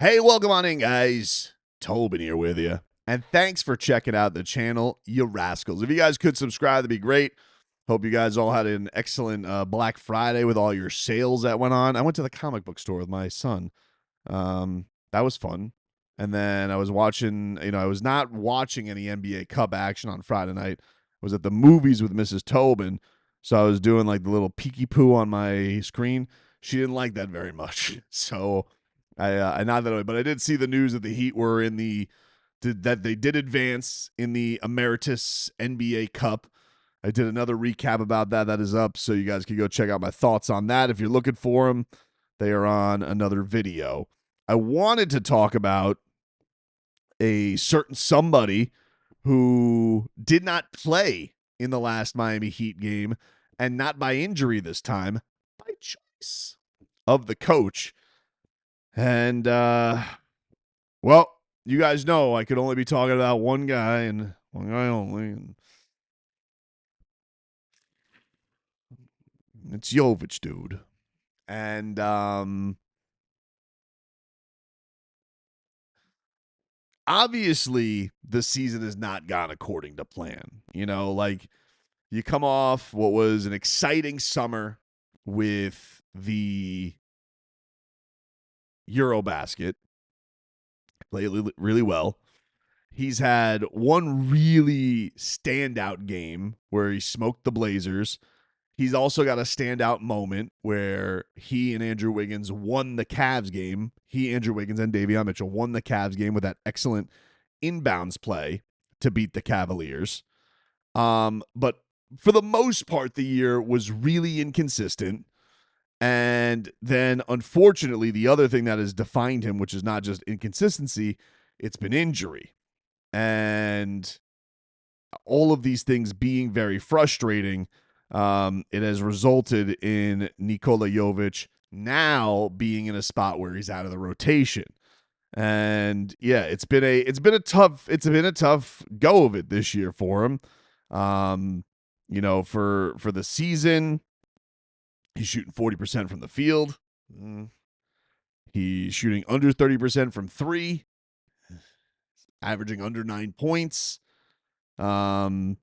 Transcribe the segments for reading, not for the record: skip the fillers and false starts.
Hey, welcome on in, guys. Tobin here with you. And thanks for checking out the channel, you rascals. If you guys could subscribe, that'd be great. Hope you guys all had an excellent Black Friday with all your sales that went on. I went to the comic book store with my son. That was fun. And then I was watching, I was not watching any NBA Cup action on Friday night. I was at the movies with Mrs. Tobin. So I was doing like the little peeky poo on my screen. She didn't like that very much. So I not that way, but I did see the news that the Heat were in that they did advance in the Emeritus NBA Cup. I did another recap about that. That is up, so you guys can go check out my thoughts on that. If you're looking for them, they are on another video. I wanted to talk about a certain somebody who did not play in the last Miami Heat game, and not by injury this time, by choice of the coach. And, well, you guys know I could only be talking about one guy and one guy only. And it's Jovic, dude. And, obviously the season has not gone according to plan. Like you come off what was an exciting summer with the Eurobasket. Played really well. He's had one really standout game where he smoked the Blazers. He's also got a standout moment where he and Andrew Wiggins won the Cavs game. Andrew Wiggins, and Davion Mitchell won the Cavs game with that excellent inbounds play to beat the Cavaliers. But for the most part, the year was really inconsistent. And then, unfortunately, the other thing that has defined him, which is not just inconsistency, it's been injury. And all of these things being very frustrating, it has resulted in Nikola Jović now being in a spot where he's out of the rotation. And yeah, it's been a tough go of it this year for him. For the season, he's shooting 40% from the field. He's shooting under 30% from three, averaging under 9 points. And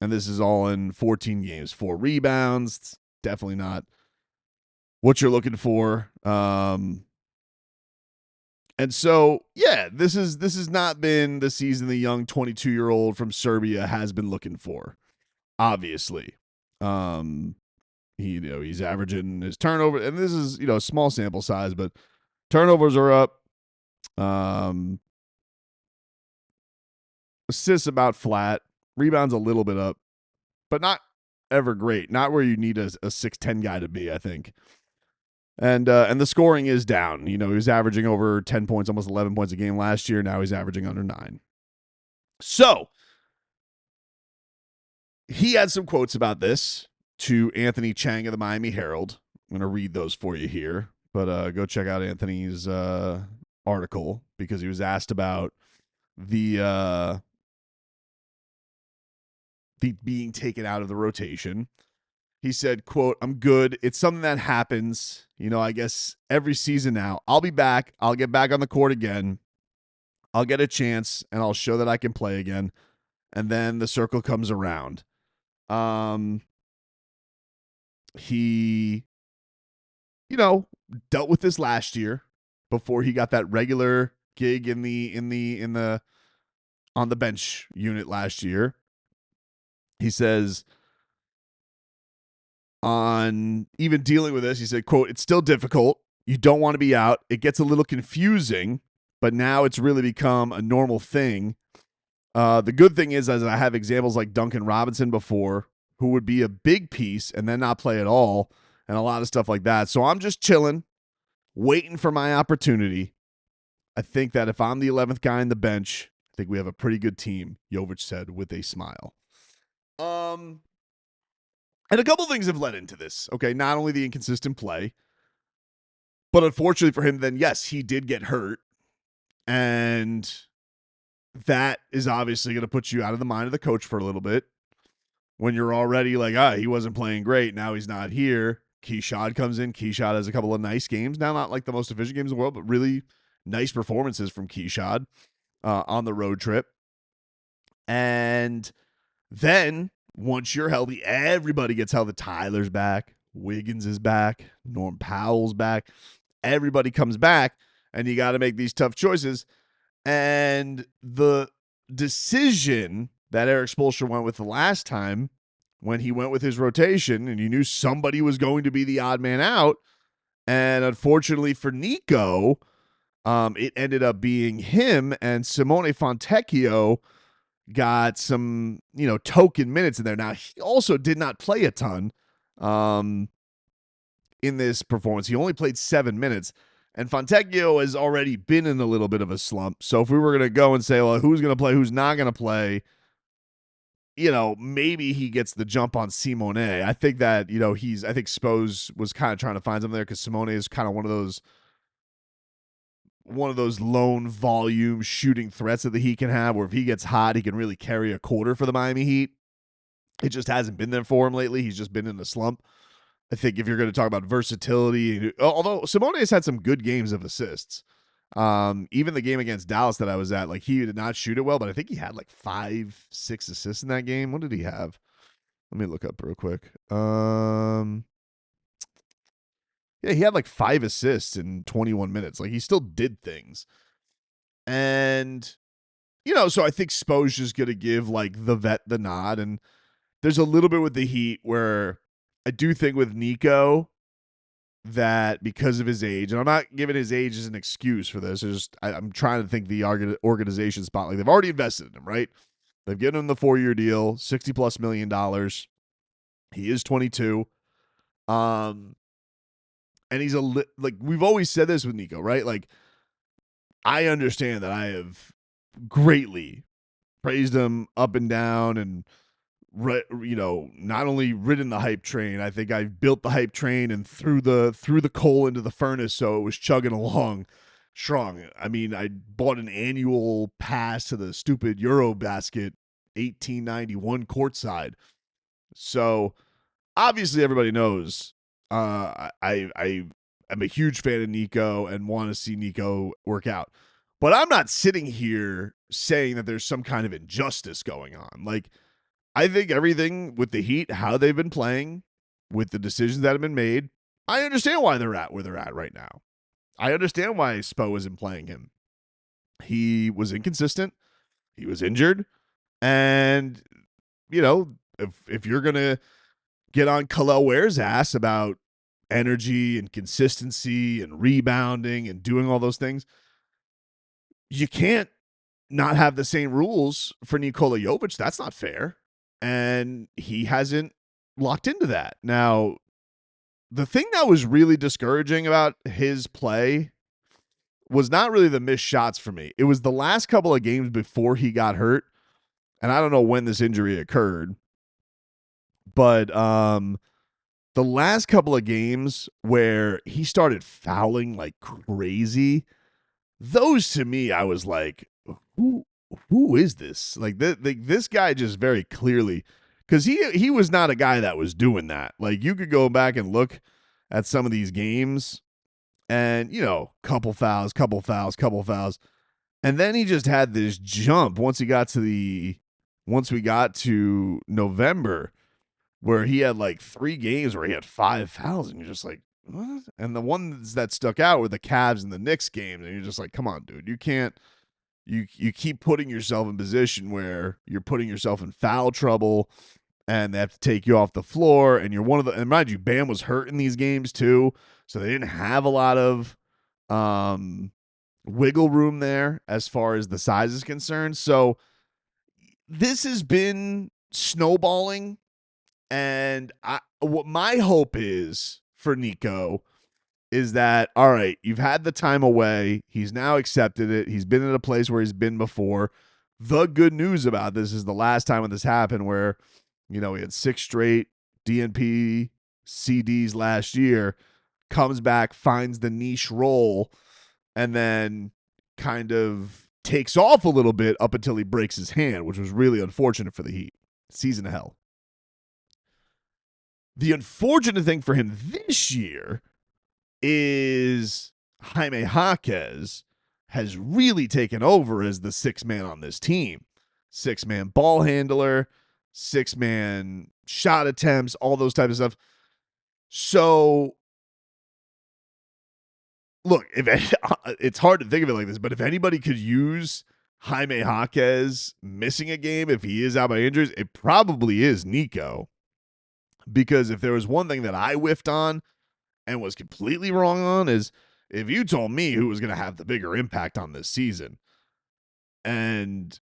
this is all in 14 games, 4 rebounds. It's definitely not what you're looking for. And so, yeah, this has not been the season the young 22-year-old from Serbia has been looking for. Obviously, he's averaging his turnover, and this is a small sample size, but turnovers are up. Assists about flat, rebounds a little bit up, but not ever great. Not where you need a 6'10" guy to be, I think. And the scoring is down. He was averaging over 10 points, almost 11 points a game last year. Now he's averaging under 9. So he had some quotes about this to Anthony Chiang of the Miami Herald. I'm going to read those for you here, but go check out Anthony's article because he was asked about the being taken out of the rotation. He said, quote, "I'm good. It's something that happens, I guess every season now. I'll be back. I'll get back on the court again. I'll get a chance and I'll show that I can play again. And then the circle comes around." He, dealt with this last year before he got that regular gig on the bench unit last year. He says, on even dealing with this, he said, quote, "It's still difficult. You don't want to be out. It gets a little confusing, but now it's really become a normal thing. The good thing is, as I have examples like Duncan Robinson before, who would be a big piece and then not play at all, and a lot of stuff like that. So I'm just chilling, waiting for my opportunity. I think that if I'm the 11th guy on the bench, I think we have a pretty good team," Jovic said with a smile. And a couple things have led into this. Okay, not only the inconsistent play, but unfortunately for him, then yes, he did get hurt. And that is obviously going to put you out of the mind of the coach for a little bit. When you're already like, he wasn't playing great. Now he's not here. Keyshot comes in. Keyshot has a couple of nice games. Now, not like the most efficient games in the world, but really nice performances from Keyshawn on the road trip. And then once you're healthy, everybody gets healthy. Tyler's back. Wiggins is back. Norm Powell's back. Everybody comes back, and you got to make these tough choices. And the decision that Eric Spoelstra went with the last time when he went with his rotation, and you knew somebody was going to be the odd man out, and unfortunately for Niko, it ended up being him, and Simone Fontecchio got some, token minutes in there. Now, he also did not play a ton in this performance. He only played 7 minutes, and Fontecchio has already been in a little bit of a slump. So if we were going to go and say, well, who's going to play, who's not going to play, maybe he gets the jump on Simone. I think that, I think Spose was kind of trying to find something there because Simone is kind of one of those lone volume shooting threats that the Heat can have, where if he gets hot, he can really carry a quarter for the Miami Heat. It just hasn't been there for him lately. He's just been in a slump. I think if you're going to talk about versatility, although Simone has had some good games of assists. Even the game against Dallas that I was at, like, he did not shoot it well, but I think he had like 5-6 assists in that game. What did he have? Let me look up real quick. Yeah, he had like 5 assists in 21 minutes. Like, he still did things. And, so I think Spo's just going to give like the vet the nod. And there's a little bit with the Heat where I do think with Niko that because of his age, and I'm not giving his age as an excuse for this, I'm trying to think the organization spot. Like, they've already invested in him, right? They've given him the 4-year deal, $60+ million. He is 22. And he's like, we've always said this with Niko, right? Like, I understand that I have greatly praised him up and down and, not only ridden the hype train, I think I've built the hype train and threw the coal into the furnace so it was chugging along strong. I mean, I bought an annual pass to the stupid Eurobasket 1891 courtside. So obviously everybody knows I am a huge fan of Niko and want to see Niko work out. But I'm not sitting here saying that there's some kind of injustice going on. Like, I think everything with the Heat, how they've been playing, with the decisions that have been made, I understand why they're at where they're at right now. I understand why Spo isn't playing him. He was inconsistent. He was injured. And, if you're going to get on Khalil Ware's ass about energy and consistency and rebounding and doing all those things, you can't not have the same rules for Nikola Jović. That's not fair. And he hasn't locked into that. Now, the thing that was really discouraging about his play was not really the missed shots for me. It was the last couple of games before he got hurt. And I don't know when this injury occurred, but the last couple of games where he started fouling like crazy, those to me, I was like, who is this? Like, this guy just very clearly, because he was not a guy that was doing that. Like, you could go back and look at some of these games and, couple fouls. And then he just had this jump once we got to November, where he had like 3 games where he had 5 fouls, and you're just like, what? And the ones that stuck out were the Cavs and the Knicks games, and you're just like, come on, dude, you can't. You keep putting yourself in position where you're putting yourself in foul trouble, and they have to take you off the floor, and you're one of the. And mind you, Bam was hurt in these games too, so they didn't have a lot of wiggle room there as far as the size is concerned. So this has been snowballing, and what my hope is for Niko is that, all right, you've had the time away. He's now accepted it. He's been in a place where he's been before. The good news about this is the last time when this happened where, he had 6 straight DNP CDs last year, comes back, finds the niche role, and then kind of takes off a little bit up until he breaks his hand, which was really unfortunate for the Heat. Season of hell. The unfortunate thing for him this year is Jaime Jaquez, has really taken over as the sixth man on this team. Six-man ball handler, six-man shot attempts, all those types of stuff. So, look, it's hard to think of it like this, but if anybody could use Jaime Jaquez missing a game if he is out by injuries, it probably is Niko. Because if there was one thing that I whiffed on and was completely wrong on is if you told me who was going to have the bigger impact on this season and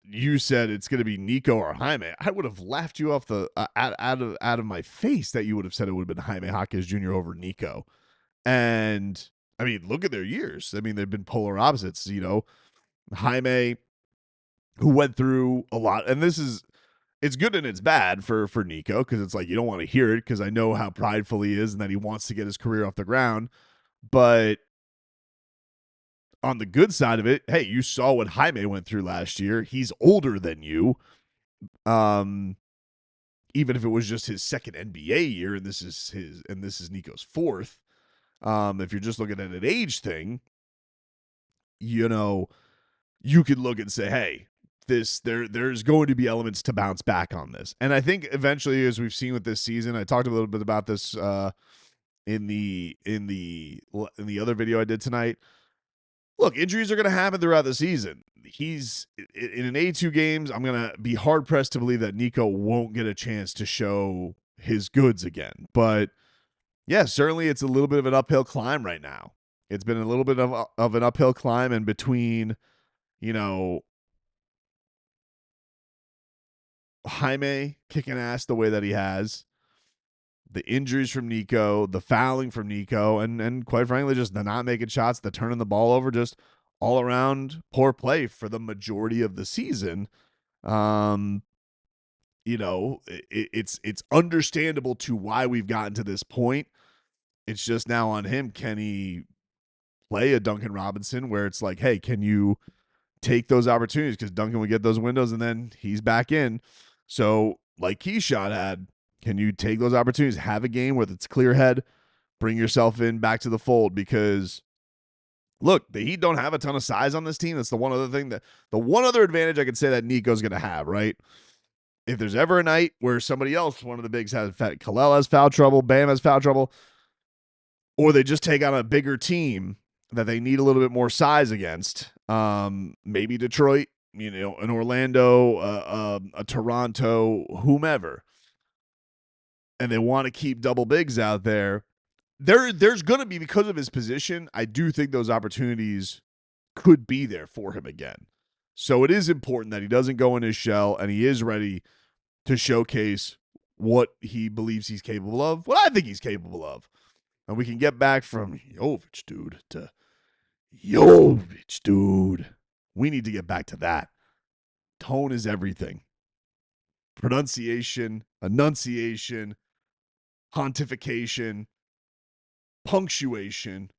you said it's going to be Niko or Jaime, I would have laughed you off the out of my face that you would have said it would have been Jaime Jaquez Jr. over Niko. And I mean, look at their years. I mean, they've been polar opposites, Jaime, who went through a lot, and it's good and it's bad for Niko because it's like you don't want to hear it because I know how prideful he is and that he wants to get his career off the ground. But on the good side of it, hey, you saw what Jaime went through last year. He's older than you. Even if it was just his second NBA year, and this is Niko's fourth. If you're just looking at an age thing, you could look and say, hey, there's going to be elements to bounce back on this. And I think eventually, as we've seen with this season, I talked a little bit about this in the other video I did tonight. Look, injuries are going to happen throughout the season. He's in an 82 games. I'm going to be hard pressed to believe that Niko won't get a chance to show his goods again. But yeah, certainly it's a little bit of an uphill climb right now. It's been a little bit of an uphill climb, and between, Jaime kicking ass the way that he has, the injuries from Niko, the fouling from Niko, and quite frankly, just the not making shots, the turning the ball over, just all around poor play for the majority of the season. It's understandable to why we've gotten to this point. It's just now on him. Can he play a Duncan Robinson where it's like, hey, can you take those opportunities? Because Duncan would get those windows and then he's back in. So like Keyshot had, can you take those opportunities, have a game where it's clear head, bring yourself in back to the fold? Because look, the Heat don't have a ton of size on this team. That's the one other advantage I could say that Niko's going to have, right? If there's ever a night where somebody else, one of the bigs Kalel has foul trouble, Bam has foul trouble, or they just take on a bigger team that they need a little bit more size against, maybe Detroit, an Orlando, a Toronto, whomever, and they want to keep double bigs out there, there's going to be, because of his position, I do think those opportunities could be there for him again. So it is important that he doesn't go in his shell and he is ready to showcase what he believes he's capable of, what I think he's capable of. And we can get back from Jovic, dude, to Jovic, dude. We need to get back to that. Tone is everything. Pronunciation, enunciation, pontification, punctuation,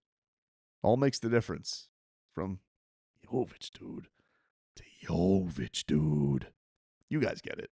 all makes the difference. From Jovic, dude, to Jovic, dude. You guys get it.